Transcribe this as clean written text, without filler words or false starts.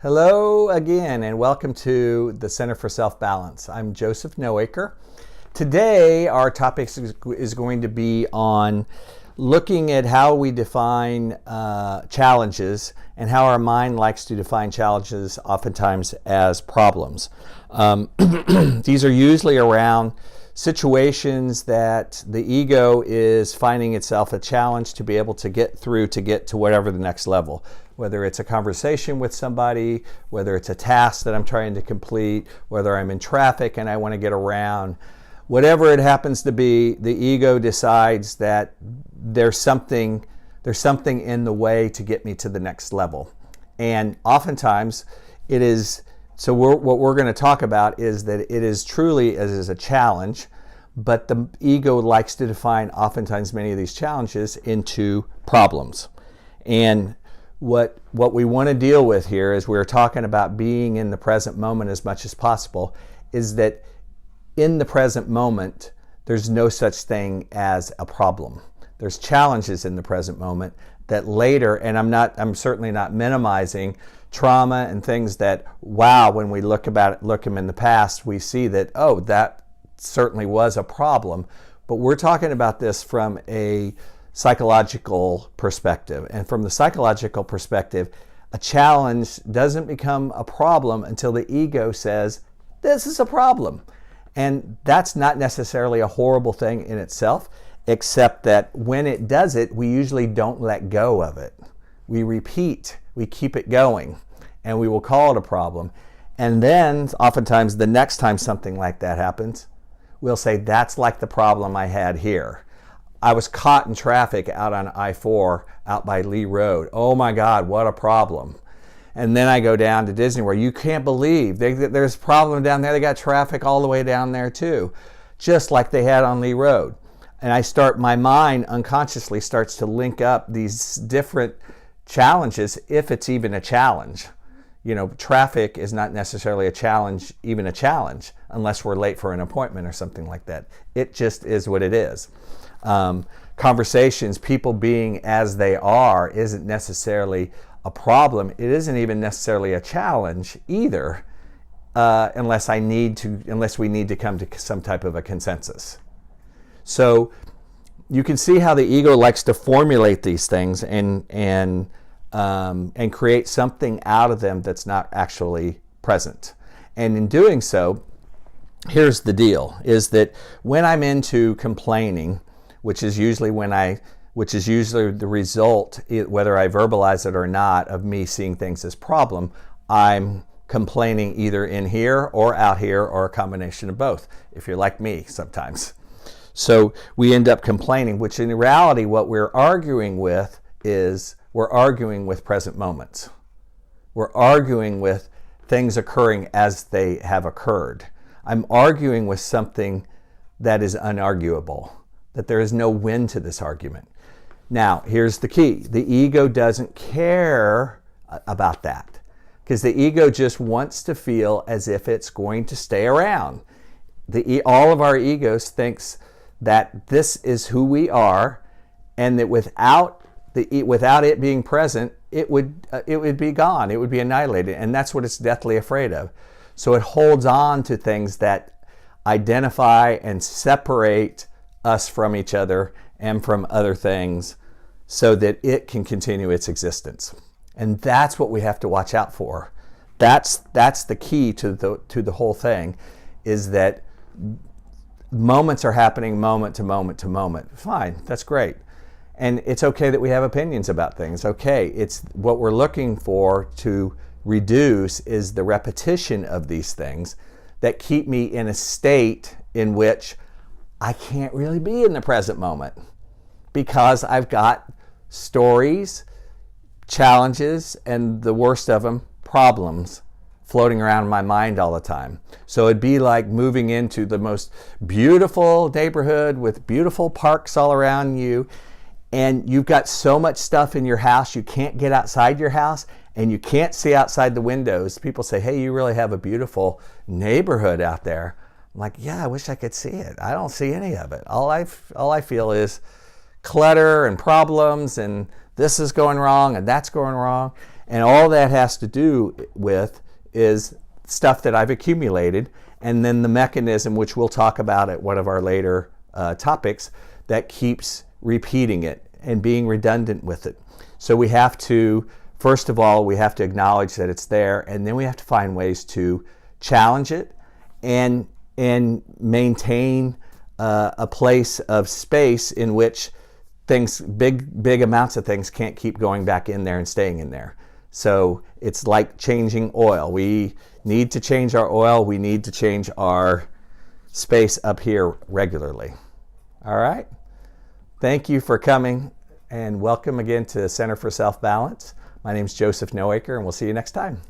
Hello again, and welcome to the Center for Self-Balance. I'm Joseph Noecker. Today, our topic is going to be on looking at how we define challenges and how our mind likes to define challenges oftentimes as problems. These are usually around situations that the ego is finding itself a challenge to be able to get through to get to whatever the next level. Whether it's a conversation with somebody, whether it's a task that I'm trying to complete, whether I'm in traffic and I want to get around, whatever it happens to be, the ego decides that there's something in the way to get me to the next level. And oftentimes it is, so what we're going to talk about is that it is truly as a challenge, but the ego likes to define oftentimes many of these challenges into problems. And what we want to deal with here, as we're talking about being in the present moment as much as possible, is that in the present moment, there's no such thing as a problem. There's challenges in the present moment that later, and I'm certainly not minimizing trauma and things that, wow, when we look them in the past, we see that, oh, that certainly was a problem. But we're talking about this from a psychological perspective. And from the psychological perspective, a challenge doesn't become a problem until the ego says, this is a problem. And that's not necessarily a horrible thing in itself, except that when it does it, we usually don't let go of it. We repeat, we keep it going, and we will call it a problem. And then oftentimes the next time something like that happens, we'll say, that's like the problem I had here. I was caught in traffic out on I-4 out by Lee Road. Oh my God, what a problem. And then I go down to Disney World. You can't believe there's a problem down there. They got traffic all the way down there too, just like they had on Lee Road. And my mind unconsciously starts to link up these different challenges, if it's even a challenge. You know, traffic is not necessarily a challenge, even a challenge, unless we're late for an appointment or something like that. It just is what it is. Conversations, people being as they are, isn't necessarily a problem. It isn't even necessarily a challenge either, unless we need to come to some type of a consensus. So you can see how the ego likes to formulate these things and create something out of them that's not actually present. And in doing so, here's the deal: is that when I'm into complaining, which is usually the result, whether I verbalize it or not, of me seeing things as problem, I'm complaining either in here or out here or a combination of both, if you're like me sometimes. So we end up complaining, which in reality what we're arguing with is we're arguing with present moments. We're arguing with things occurring as they have occurred. I'm arguing with something that is unarguable, that there is no win to this argument. Now, here's the key. The ego doesn't care about that, because the ego just wants to feel as if it's going to stay around. All of our egos thinks that this is who we are, and that without it being present, it would be gone. It would be annihilated, and that's what it's deathly afraid of. So it holds on to things that identify and separate us from each other and from other things so that it can continue its existence. And that's what we have to watch out for. That's the key to the whole thing, is that moments are happening moment to moment to moment. Fine, that's great. And it's okay that we have opinions about things. Okay, it's what we're looking for to reduce is the repetition of these things that keep me in a state in which I can't really be in the present moment, because I've got stories, challenges, and the worst of them, problems, floating around in my mind all the time. So it'd be like moving into the most beautiful neighborhood with beautiful parks all around you, and you've got so much stuff in your house you can't get outside your house, and you can't see outside the windows. People say, hey, you really have a beautiful neighborhood out there. I'm like, yeah, I wish I could see it. I don't see any of it. All I feel is clutter and problems, and this is going wrong and that's going wrong. And all that has to do with is stuff that I've accumulated, and then the mechanism, which we'll talk about at one of our later topics, that keeps repeating it and being redundant with it. So we have to, first of all, we have to acknowledge that it's there, and then we have to find ways to challenge it and maintain a place of space in which things, big amounts of things, can't keep going back in there and staying in there. So it's like changing oil. We need to change our oil. We need to change our space up here regularly. All right. Thank you for coming, and welcome again to the Center for Self-Balance. My name is Joseph Noecker, and we'll see you next time.